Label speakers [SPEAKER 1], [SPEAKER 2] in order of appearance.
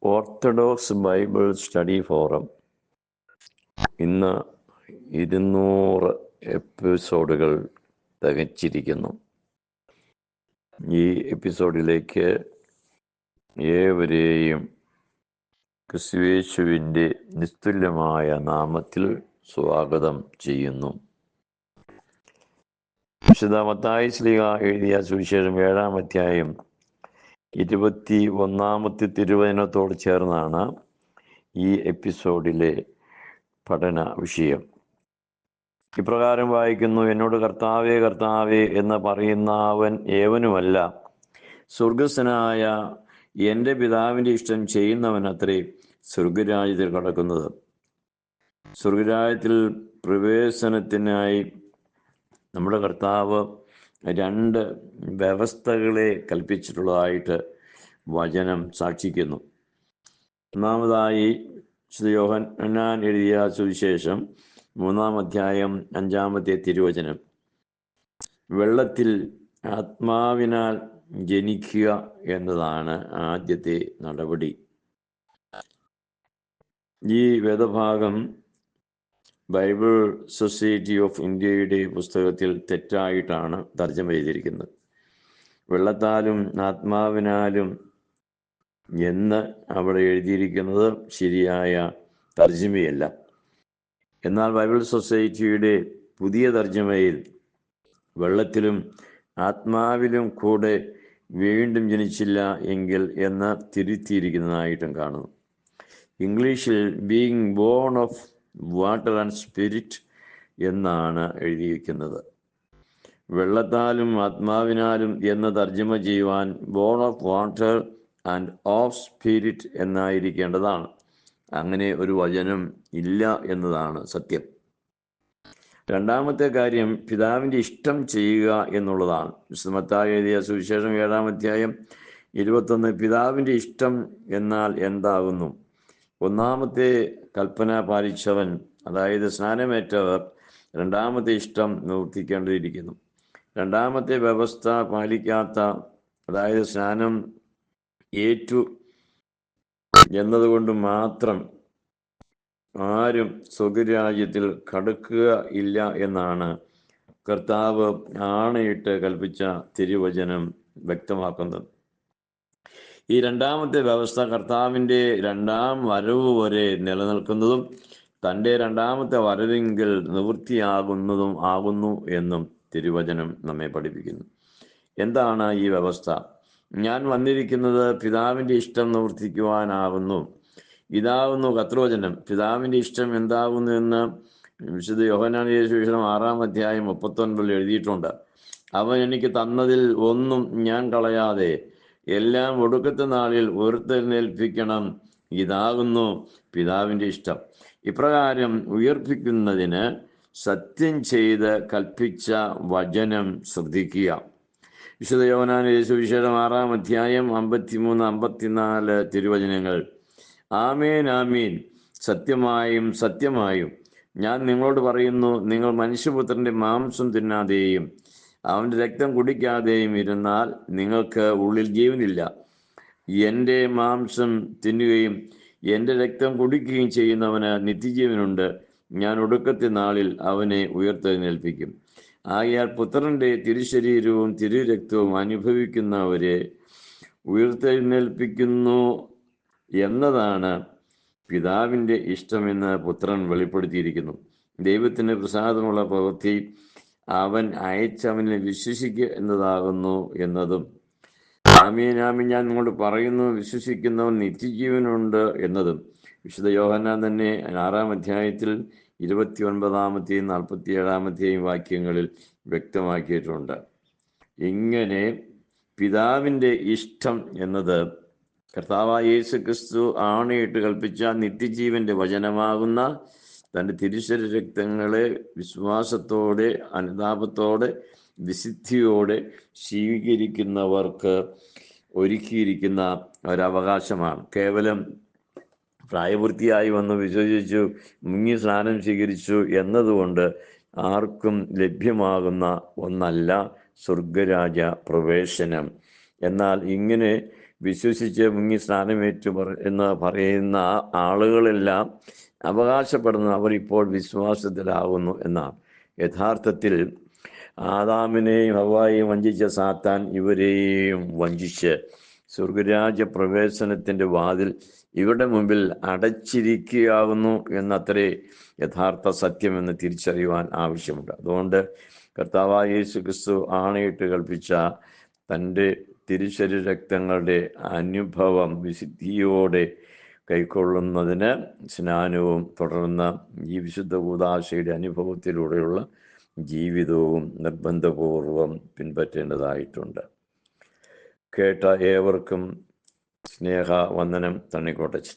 [SPEAKER 1] Orthodox Bible study forum ഇന്ന് 200 എപ്പിസോഡുകൾ തികച്ചിരിക്കുന്നു. ഈ എപ്പിസോഡിലേക്ക് ഏവരെയും ക്രിസ്തുയേശുവിൻ്റെ നിസ്തുല്യമായ നാമത്തിൽ സ്വാഗതം ചെയ്യുന്നു. വിശുദ്ധ മത്തായി ശ്ലീഹ എഴുതിയ സുവിശേഷം 7-ാം അധ്യായം 21-ാമത്തെ തിരുവചനത്തോട് ചേർന്നാണ് ഈ എപ്പിസോഡിലെ പഠന വിഷയം. ഇപ്രകാരം വായിക്കുന്നു: എന്നോട് കർത്താവേ കർത്താവേ എന്ന് പറയുന്നവൻ ഏവനുമല്ല, സ്വർഗസ്ഥനായ എൻ്റെ പിതാവിൻ്റെ ഇഷ്ടം ചെയ്യുന്നവനത്രേ സ്വർഗരാജ്യത്തിൽ കടക്കുന്നത്. സ്വർഗരാജ്യത്തിൽ പ്രവേശനത്തിനായി നമ്മുടെ കർത്താവ് 2 വ്യവസ്ഥകളെ കൽപ്പിച്ചിട്ടുള്ളതായിട്ട് വചനം സാക്ഷിക്കുന്നു. ഒന്നാമതായി വിശുദ്ധ യോഹന്നാൻ എഴുതിയ സുവിശേഷം 3-ാം അധ്യായം 5-ാമത്തെ തിരുവചനം, വെള്ളത്തിൽ ആത്മാവിനാൽ ജനിക്കുക എന്നതാണ് ആദ്യത്തെ നടപടി. ഈ വേദഭാഗം ബൈബിൾ സൊസൈറ്റി ഓഫ് ഇന്ത്യയുടെ പുസ്തകത്തിൽ തെറ്റായിട്ടാണ് തർജ്ജമ ചെയ്തിരിക്കുന്നത്. വെള്ളത്താലും ആത്മാവിനാലും എന്ന് അവിടെ എഴുതിയിരിക്കുന്നത് ശരിയായ തർജ്ജമയല്ല. എന്നാൽ ബൈബിൾ സൊസൈറ്റിയുടെ പുതിയ തർജ്ജമയിൽ വെള്ളത്തിലും ആത്മാവിലും കൂടെ വീണ്ടും ജനിച്ചില്ല എങ്കിൽ എന്ന് തിരുത്തിയിരിക്കുന്നതായിട്ടും കാണുന്നു. ഇംഗ്ലീഷിൽ being born of water and spirit എന്നാണ് എഴുതിയിരിക്കുന്നത്. വെള്ളത്താലും ആത്മാവിനാലും എന്ന് തർജ്ജമ ചെയ്യുവാൻ born of water and of spirit എന്നായിരിക്കേണ്ടതാണ്. അങ്ങനെ ഒരു വചനം ഇല്ല എന്നതാണ് സത്യം. രണ്ടാമത്തെ കാര്യം പിതാവിൻ്റെ ഇഷ്ടം ചെയ്യുക എന്നുള്ളതാണ്. വിശുദ്ധ മത്തായി എഴുതിയ സുവിശേഷം 7-ാം അധ്യായം 21, പിതാവിൻ്റെ ഇഷ്ടം എന്നാൽ എന്താകുന്നു? ഒന്നാമത്തെ കൽപ്പന പാലിച്ചവൻ, അതായത് സ്നാനമേറ്റവർ, രണ്ടാമത്തെ ഇഷ്ടം നിവർത്തിക്കേണ്ടിയിരിക്കുന്നു. രണ്ടാമത്തെ വ്യവസ്ഥ പാലിക്കാത്ത, അതായത് സ്നാനം ഏറ്റു എന്നതുകൊണ്ട് മാത്രം ആരും സ്വർഗരാജ്യത്തിൽ കടക്കുക ഇല്ല എന്നാണ് കർത്താവ് ആണയിട്ട് കൽപ്പിച്ച തിരുവചനം വ്യക്തമാക്കുന്നത്. ഈ രണ്ടാമത്തെ വ്യവസ്ഥ കർത്താവിൻ്റെ 2-ാം വരവ് വരെ നിലനിൽക്കുന്നതും തൻ്റെ 2-ാമത്തെ വരവെങ്കിൽ നിവൃത്തിയാകുന്നതും ആകുന്നു എന്നും തിരുവചനം നമ്മെ പഠിപ്പിക്കുന്നു. എന്താണ് ഈ വ്യവസ്ഥ? ഞാൻ വന്നിരിക്കുന്നത് പിതാവിൻ്റെ ഇഷ്ടം നിവർത്തിക്കുവാനാകുന്നു. ഇതാകുന്നു കർത്തൃവചനം. പിതാവിൻ്റെ ഇഷ്ടം എന്താകുന്നു എന്ന് വിശുദ്ധ യോഹന്നാൻ എഴുതിയ സുവിശേഷം 6-ാം അധ്യായം 39 എഴുതിയിട്ടുണ്ട്. അവൻ എനിക്ക് തന്നതിൽ ഒന്നും ഞാൻ കളയാതെ എല്ലാം ഒടുക്കത്തെ നാളിൽ ഉയർത്തെഴുന്നേൽപ്പിക്കണം. ഇതാകുന്നു പിതാവിൻ്റെ ഇഷ്ടം. ഇപ്രകാരം ഉയർപ്പിക്കുന്നതിന് സത്യം ചെയ്ത് കൽപ്പിച്ച വചനം ശ്രദ്ധിക്കുക. വിശുദ്ധ യോഹന്നാൻ എഴുതിയ സുവിശേഷം 6-ാം അധ്യായം 53-54 തിരുവചനങ്ങൾ: ആമേൻ ആമേൻ, സത്യമായും സത്യമായും ഞാൻ നിങ്ങളോട് പറയുന്നു, നിങ്ങൾ മനുഷ്യപുത്രൻ്റെ മാംസം തിന്നാതെയും അവൻ്റെ രക്തം കുടിക്കാതെയും ഇരുന്നാൽ നിങ്ങൾക്ക് ഉള്ളിൽ ജീവനില്ല. എൻ്റെ മാംസം തിന്നുകയും എൻ്റെ രക്തം കുടിക്കുകയും ചെയ്യുന്നവന് നിത്യജീവനുണ്ട്. ഞാൻ ഒടുക്കത്തെ നാളിൽ അവനെ ഉയർത്തെഴുന്നേൽപ്പിക്കും. ആകയാൽ പുത്രൻ്റെ തിരുശരീരവും തിരുരക്തവും അനുഭവിക്കുന്നവരെ ഉയർത്തെഴുന്നേൽപ്പിക്കുന്നു എന്നതാണ് പിതാവിൻ്റെ ഇഷ്ടമെന്ന് പുത്രൻ വെളിപ്പെടുത്തിയിരിക്കുന്നു. ദൈവത്തിന് പ്രസാദമുള്ള പ്രവൃത്തി അവൻ അയച്ചവനെ വിശ്വസിക്കുക എന്നതാകുന്നു എന്നതും, ആമീൻ ആമീൻ ഞാൻ നിങ്ങളോട് പറയുന്നു, വിശ്വസിക്കുന്നവൻ നിത്യജീവനുണ്ട് എന്നതും വിശുദ്ധ യോഹന്നാൻ തന്നെ 6-ാം അധ്യായത്തിൽ 29-ാമത്തെയും 47-ാമത്തെയും വാക്യങ്ങളിൽ വ്യക്തമാക്കിയിട്ടുണ്ട്. ഇങ്ങനെ പിതാവിൻ്റെ ഇഷ്ടം എന്നത് കർത്താവായ യേശു ക്രിസ്തു ആണയിട്ട് കൽപ്പിച്ച നിത്യജീവന്റെ വചനമാകുന്ന തൻ്റെ തിരുശരീര രക്തങ്ങളെ വിശ്വാസത്തോടെ, അനുതാപത്തോടെ, വിശുദ്ധിയോടെ സ്വീകരിക്കുന്നവർക്ക് ഒരുക്കിയിരിക്കുന്ന ഒരവകാശമാണ്. കേവലം പ്രായപൂർത്തിയായി വന്നു വിശ്വസിച്ചു മുങ്ങി സ്നാനം സ്വീകരിച്ചു എന്നതുകൊണ്ട് ആർക്കും ലഭ്യമാകുന്ന ഒന്നല്ല സ്വർഗരാജ പ്രവേശനം. എന്നാൽ ഇങ്ങനെ വിശ്വസിച്ച് മുങ്ങി സ്നാനമേറ്റു എന്ന് പറയുന്ന ആളുകളെല്ലാം അവകാശപ്പെടുന്നത് അവർ ഇപ്പോൾ വിശ്വാസത്തിലാകുന്നു എന്നാണ്. യഥാർത്ഥത്തിൽ ആദാമിനെയും ഹവ്വായെയും വഞ്ചിച്ച സാത്താൻ ഇവരെയും വഞ്ചിച്ച് സ്വർഗരാജ്യ പ്രവേശനത്തിൻ്റെ വാതിൽ ഇവരുടെ മുമ്പിൽ അടച്ചിരിക്കുകയാകുന്നു എന്നത്രേ യഥാർത്ഥ സത്യമെന്ന് തിരിച്ചറിയുവാൻ ആവശ്യമുണ്ട്. അതുകൊണ്ട് കർത്താവായ യേശു ക്രിസ്തു ആണയിട്ട് കൽപ്പിച്ച തൻ്റെ തിരുശരീര രക്തങ്ങളുടെ അനുഭവം വിശുദ്ധിയോടെ കൈക്കൊള്ളുന്നതിന് സ്നാനവും തുടർന്ന് ഈ വിശുദ്ധ കൂദാശയുടെ അനുഭവത്തിലൂടെയുള്ള ജീവിതവും നിർബന്ധപൂർവം പിൻപറ്റേണ്ടതായിട്ടുണ്ട്. കേട്ട ഏവർക്കും സ്നേഹ വന്ദനം. തണ്ണിക്കോട്ടച്ചൻ.